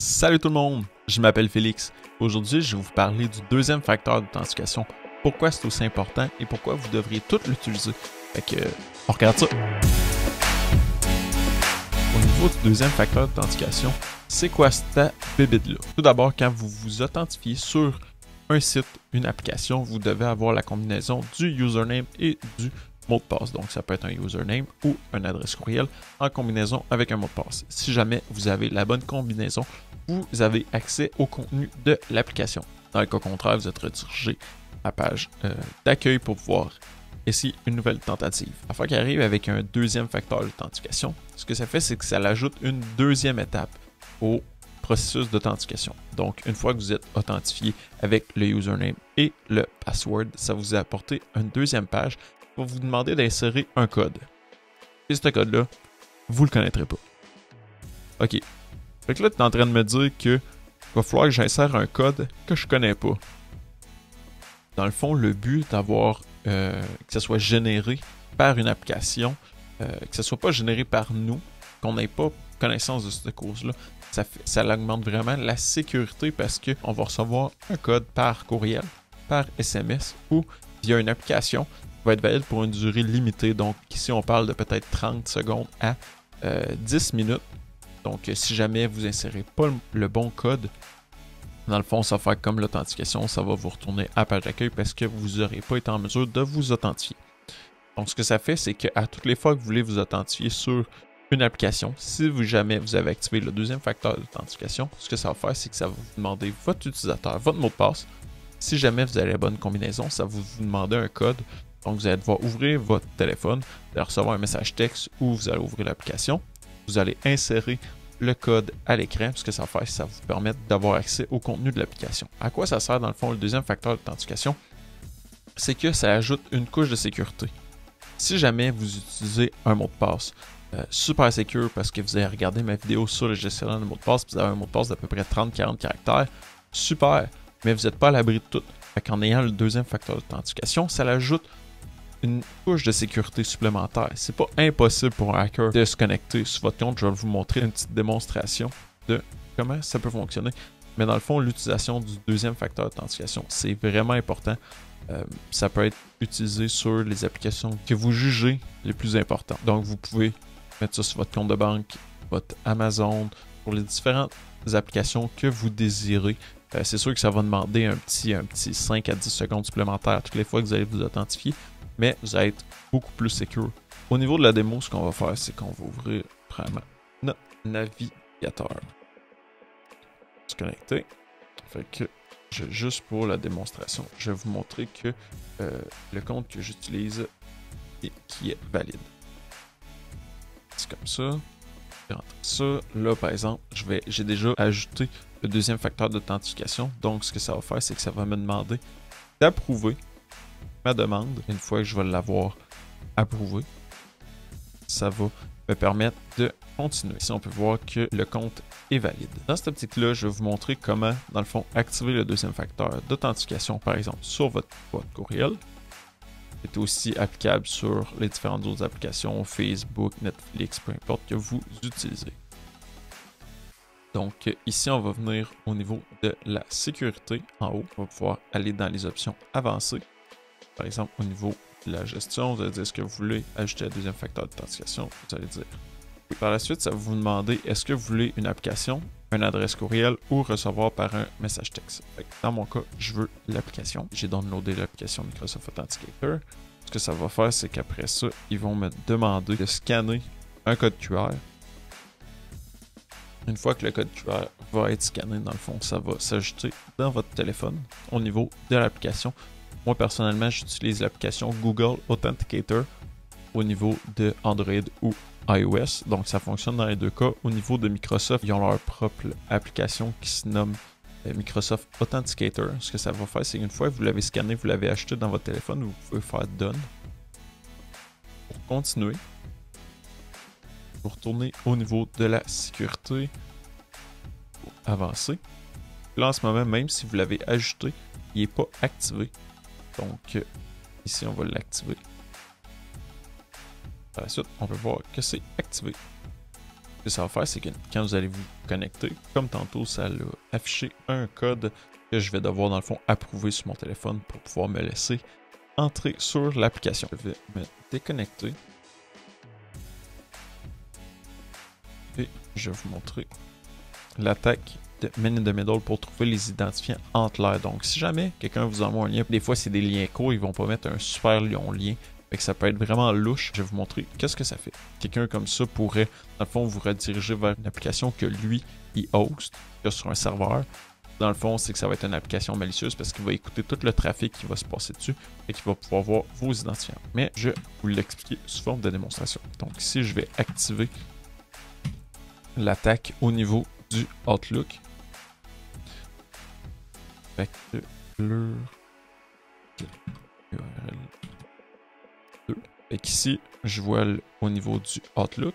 Salut tout le monde, je m'appelle Félix. Aujourd'hui, je vais vous parler du deuxième facteur d'authentification. Pourquoi c'est aussi important et pourquoi vous devriez tout l'utiliser. Fait que, on regarde ça. Au niveau du deuxième facteur d'authentification, c'est quoi cette bébête-là? Tout d'abord, quand vous vous authentifiez sur un site, une application, vous devez avoir la combinaison du username et du mot de passe. Donc, ça peut être un username ou une adresse courriel en combinaison avec un mot de passe. Si jamais vous avez la bonne combinaison, vous avez accès au contenu de l'application. Dans le cas contraire, vous êtes redirigé à la page d'accueil pour pouvoir essayer une nouvelle tentative. La fois qu'il arrive avec un deuxième facteur d'authentification, ce que ça fait, c'est que ça ajoute une deuxième étape au processus d'authentification. Donc, une fois que vous êtes authentifié avec le username et le password, ça vous a apporté une deuxième page pour vous demander d'insérer un code. Et ce code-là, vous le connaîtrez pas. OK. Fait que là, tu es en train de me dire que va falloir que j'insère un code que je connais pas. Dans le fond, le but d'avoir que ça soit généré par une application, que ça soit pas généré par nous, qu'on n'ait pas connaissance de cette cause-là, ça augmente vraiment la sécurité parce qu'on va recevoir un code par courriel, par SMS ou via une application qui va être valide pour une durée limitée. Donc ici, on parle de peut-être 30 secondes à 10 minutes. Donc, si jamais vous insérez pas le bon code, dans le fond, ça va faire comme l'authentification, ça va vous retourner à la page d'accueil parce que vous n'aurez pas été en mesure de vous authentifier. Donc, ce que ça fait, c'est qu'à toutes les fois que vous voulez vous authentifier sur une application, si jamais vous avez activé le deuxième facteur d'authentification, ce que ça va faire, c'est que ça va vous demander votre utilisateur, votre mot de passe. Si jamais vous avez la bonne combinaison, ça va vous demander un code. Donc, vous allez devoir ouvrir votre téléphone, vous allez recevoir un message texte ou vous allez ouvrir l'application. Vous allez insérer le code à l'écran, ce que ça va faire, ça va vous permettre d'avoir accès au contenu de l'application. À quoi ça sert dans le fond le deuxième facteur d'authentification? C'est que ça ajoute une couche de sécurité. Si jamais vous utilisez un mot de passe super secure parce que vous avez regardé ma vidéo sur le gestionnaire de mots de passe, vous avez un mot de passe d'à peu près 30-40 caractères, super, mais vous n'êtes pas à l'abri de tout. En ayant le deuxième facteur d'authentification, ça l'ajoute une couche de sécurité supplémentaire. C'est pas impossible pour un hacker de se connecter sur votre compte. Je vais vous montrer une petite démonstration de comment ça peut fonctionner. Mais dans le fond, l'utilisation du deuxième facteur d'authentification, c'est vraiment important. Ça peut être utilisé sur les applications que vous jugez les plus importantes. Donc, vous pouvez mettre ça sur votre compte de banque, votre Amazon, pour les différentes applications que vous désirez. C'est sûr que ça va demander un petit 5 à 10 secondes supplémentaires toutes les fois que vous allez vous authentifier. Mais vous allez être beaucoup plus secure. Au niveau de la démo, ce qu'on va faire, c'est qu'on va ouvrir vraiment notre navigateur. Se connecter. Fait que, juste pour la démonstration, je vais vous montrer que le compte que j'utilise et qui est valide. C'est comme ça. Ça, là, par exemple, j'ai déjà ajouté le deuxième facteur d'authentification. Donc, ce que ça va faire, c'est que ça va me demander d'approuver ma demande. Une fois que je vais l'avoir approuvé, ça va me permettre de continuer. Ici, on peut voir que le compte est valide. Dans cette optique-là, je vais vous montrer comment, dans le fond, activer le deuxième facteur d'authentification, par exemple, sur votre boîte courriel. C'est aussi applicable sur les différentes autres applications, Facebook, Netflix, peu importe que vous utilisez. Donc, ici, on va venir au niveau de la sécurité. En haut, on va pouvoir aller dans les options avancées. Par exemple, au niveau de la gestion, vous allez dire est-ce que vous voulez ajouter un deuxième facteur d'authentification. Vous allez dire oui. Par la suite, ça va vous demander est-ce que vous voulez une application, une adresse courriel ou recevoir par un message texte. Dans mon cas, je veux l'application. J'ai downloadé l'application Microsoft Authenticator. Ce que ça va faire, c'est qu'après ça, ils vont me demander de scanner un code QR. Une fois que le code QR va être scanné, dans le fond, ça va s'ajouter dans votre téléphone au niveau de l'application. Moi, personnellement, j'utilise l'application Google Authenticator au niveau de Android ou iOS. Donc, ça fonctionne dans les deux cas. Au niveau de Microsoft, ils ont leur propre application qui se nomme Microsoft Authenticator. Ce que ça va faire, c'est qu'une fois que vous l'avez scanné, vous l'avez acheté dans votre téléphone, vous pouvez faire Done. Pour continuer, vous retournez au niveau de la sécurité. Pour avancer. Là, en ce moment, même si vous l'avez ajouté, il n'est pas activé. Donc, ici, on va l'activer. Par la suite, on peut voir que c'est activé. Ce que ça va faire, c'est que quand vous allez vous connecter, comme tantôt, ça va afficher un code que je vais devoir, dans le fond, approuver sur mon téléphone pour pouvoir me laisser entrer sur l'application. Je vais me déconnecter. Et je vais vous montrer l'attaque de Man in the Middle pour trouver les identifiants entre l'air. Donc, si jamais quelqu'un vous envoie un lien, des fois c'est des liens courts, ils vont pas mettre un super long lien. Fait que ça peut être vraiment louche. Je vais vous montrer qu'est-ce que ça fait. Quelqu'un comme ça pourrait, dans le fond, vous rediriger vers une application que lui, il host, sur un serveur. Dans le fond, c'est que ça va être une application malicieuse parce qu'il va écouter tout le trafic qui va se passer dessus et qu'il va pouvoir voir vos identifiants. Mais je vais vous l'expliquer sous forme de démonstration. Donc ici, je vais activer l'attaque au niveau du Outlook. Fait qu'ici, je vois au niveau du Outlook.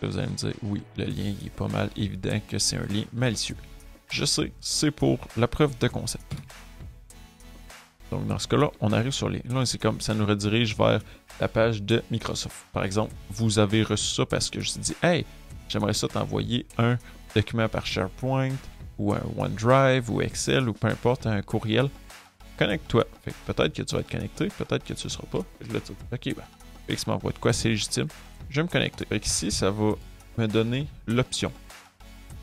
Vous allez me dire, oui, le lien il est pas mal évident que c'est un lien malicieux. Je sais, c'est pour la preuve de concept. Donc dans ce cas-là, on arrive sur les... Là, c'est comme ça nous redirige vers la page de Microsoft. Par exemple, vous avez reçu ça parce que je me suis dit, hey, j'aimerais ça t'envoyer un document par SharePoint ou un OneDrive ou Excel ou peu importe, un courriel. Connecte-toi. Fait que peut-être que tu vas être connecté, peut-être que tu ne seras pas. Je vais te dire, ok, ben, Félix m'envoie de quoi, c'est légitime. Je vais me connecter. Fait que ici, ça va me donner l'option.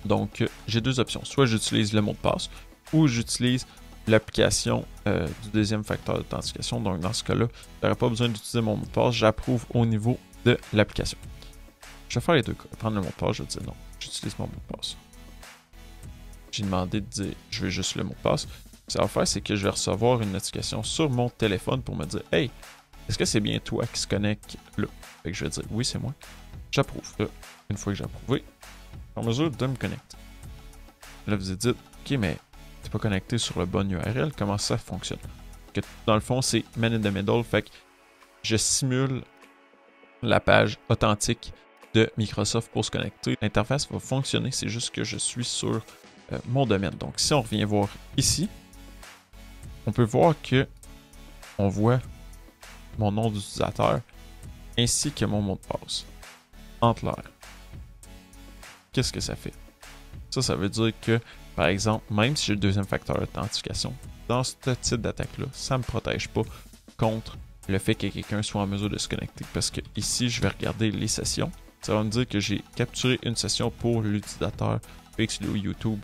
Donc, j'ai deux options. Soit j'utilise le mot de passe ou j'utilise l'application du deuxième facteur d'authentification. Donc, dans ce cas-là, je n'aurai pas besoin d'utiliser mon mot de passe. J'approuve au niveau de l'application. Je vais faire les deux cas. Prendre le mot de passe, je vais dire non. J'utilise mon mot de passe. J'ai demandé de dire je veux juste le mot de passe. Ce que ça va faire, c'est que je vais recevoir une notification sur mon téléphone pour me dire hey, est-ce que c'est bien toi qui se connecte là? Fait que je vais dire oui, c'est moi. J'approuve. Là, une fois que j'ai approuvé, en mesure de me connecter. Là, vous vous dites, ok, mais t'es pas connecté sur le bon URL, comment ça fonctionne? Que, dans le fond, c'est Man in the Middle, fait que je simule la page authentique de Microsoft pour se connecter. L'interface va fonctionner, c'est juste que je suis sur mon domaine. Donc, si on revient voir ici, on peut voir que on voit mon nom d'utilisateur ainsi que mon mot de passe entre l'air. Qu'est-ce que ça fait? Ça veut dire que, par exemple, même si j'ai le deuxième facteur d'authentification, dans ce type d'attaque-là, ça ne me protège pas contre le fait que quelqu'un soit en mesure de se connecter. Parce que ici, je vais regarder les sessions. Ça va me dire que j'ai capturé une session pour l'utilisateur Félix-Louis YouTube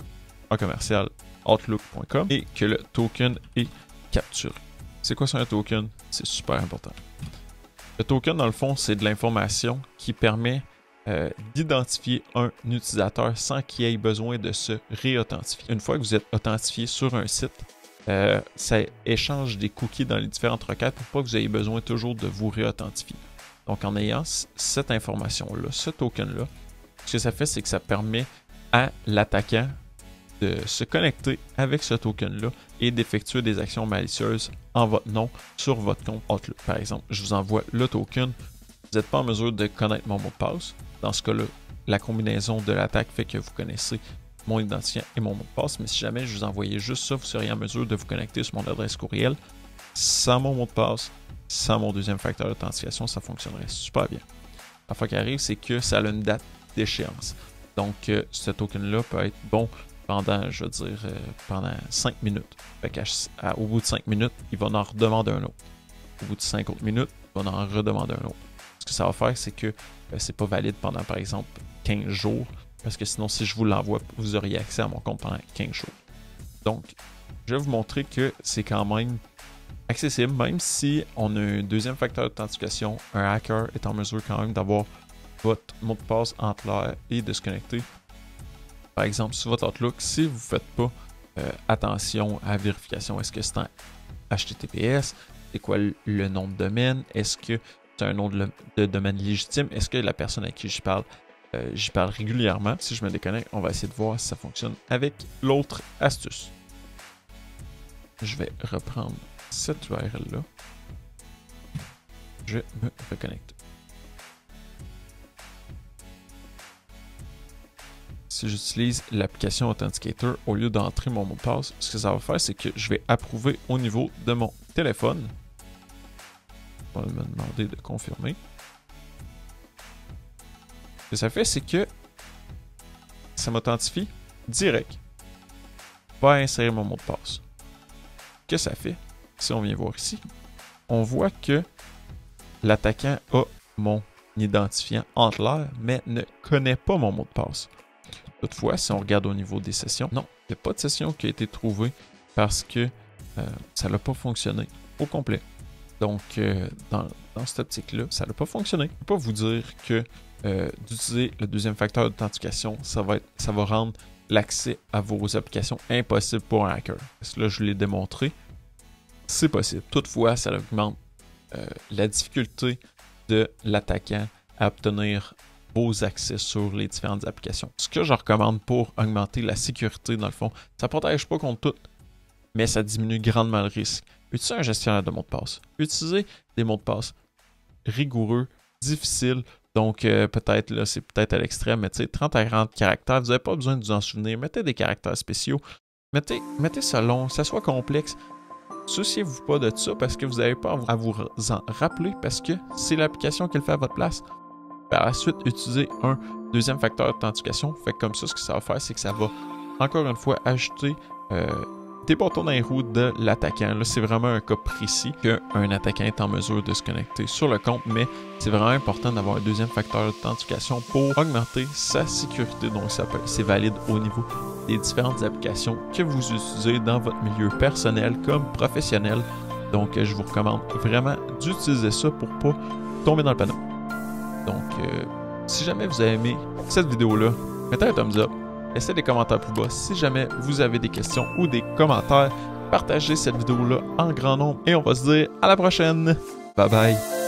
en commercial outlook.com et que le token est capturé. C'est quoi ça un token? C'est super important. Le token, dans le fond, c'est de l'information qui permet d'identifier un utilisateur sans qu'il ait besoin de se réauthentifier. Une fois que vous êtes authentifié sur un site, ça échange des cookies dans les différentes requêtes pour pas que vous ayez besoin toujours de vous réauthentifier. Donc en ayant cette information-là, ce token-là, ce que ça fait, c'est que ça permet à l'attaquant de se connecter avec ce token-là et d'effectuer des actions malicieuses en votre nom sur votre compte Outlook. Par exemple, je vous envoie le token, vous n'êtes pas en mesure de connaître mon mot de passe. Dans ce cas-là, la combinaison de l'attaque fait que vous connaissez mon identifiant et mon mot de passe, mais si jamais je vous envoyais juste ça, vous seriez en mesure de vous connecter sur mon adresse courriel sans mon mot de passe, sans mon deuxième facteur d'authentification, ça fonctionnerait super bien. La fois qui arrive, c'est que ça a une date d'échéance. Donc, ce token-là peut être bon pendant, je veux dire, pendant 5 minutes. Fait qu'au bout de 5 minutes, il va en redemander un autre. Au bout de 5 autres minutes, il va en redemander un autre. Ce que ça va faire, c'est que c'est pas valide pendant, par exemple, 15 jours. Parce que sinon, si je vous l'envoie, vous auriez accès à mon compte pendant 15 jours. Donc, je vais vous montrer que c'est quand même accessible, même si on a un deuxième facteur d'authentification, un hacker est en mesure quand même d'avoir votre mot de passe entre l'air et de se connecter. Par exemple, sur votre Outlook, si vous ne faites pas attention à la vérification, est-ce que c'est un HTTPS? C'est quoi le nom de domaine? Est-ce que c'est un nom de domaine légitime? Est-ce que la personne à qui j'y parle régulièrement? Si je me déconnecte, on va essayer de voir si ça fonctionne avec l'autre astuce. Je vais reprendre cette URL-là. Je me reconnecte. Si j'utilise l'application Authenticator au lieu d'entrer mon mot de passe, ce que ça va faire, c'est que je vais approuver au niveau de mon téléphone. On va me demander de confirmer. Ce que ça fait, c'est que ça m'authentifie direct. Pas insérer mon mot de passe. Ce que ça fait, si on vient voir ici, on voit que l'attaquant a mon identifiant entre l'air, mais ne connaît pas mon mot de passe. Toutefois, si on regarde au niveau des sessions, non, il n'y a pas de session qui a été trouvée parce que ça n'a pas fonctionné au complet. Donc, dans cette optique-là, ça n'a pas fonctionné. Je ne peux pas vous dire que d'utiliser le deuxième facteur d'authentification, ça va rendre l'accès à vos applications impossible pour un hacker. Parce que là, je l'ai démontré, c'est possible. Toutefois, ça augmente la difficulté de l'attaquant à obtenir vos accès sur les différentes applications. Ce que je recommande pour augmenter la sécurité, dans le fond, ça ne protège pas contre tout, mais ça diminue grandement le risque. Utilisez un gestionnaire de mots de passe. Utilisez des mots de passe rigoureux, difficiles. Donc, peut-être, là, c'est peut-être à l'extrême, mais tu sais, 30 à 40 caractères, vous n'avez pas besoin de vous en souvenir. Mettez des caractères spéciaux. Mettez ça long, que ça soit complexe. Souciez-vous pas de ça parce que vous n'avez pas à vous en rappeler parce que c'est l'application qui le fait à votre place. Par la suite, utilisez un deuxième facteur d'authentification. Fait que comme ça, ce que ça va faire, c'est que ça va, encore une fois, ajouter des bâtons dans les roues de l'attaquant. Là, c'est vraiment un cas précis qu'un attaquant est en mesure de se connecter sur le compte, mais c'est vraiment important d'avoir un deuxième facteur d'authentification pour augmenter sa sécurité. Donc, c'est valide au niveau des différentes applications que vous utilisez dans votre milieu personnel comme professionnel. Donc, je vous recommande vraiment d'utiliser ça pour ne pas tomber dans le panneau. Donc, si jamais vous avez aimé cette vidéo-là, mettez un thumbs up. Laissez des commentaires plus bas si jamais vous avez des questions ou des commentaires. Partagez cette vidéo-là en grand nombre et on va se dire à la prochaine. Bye bye.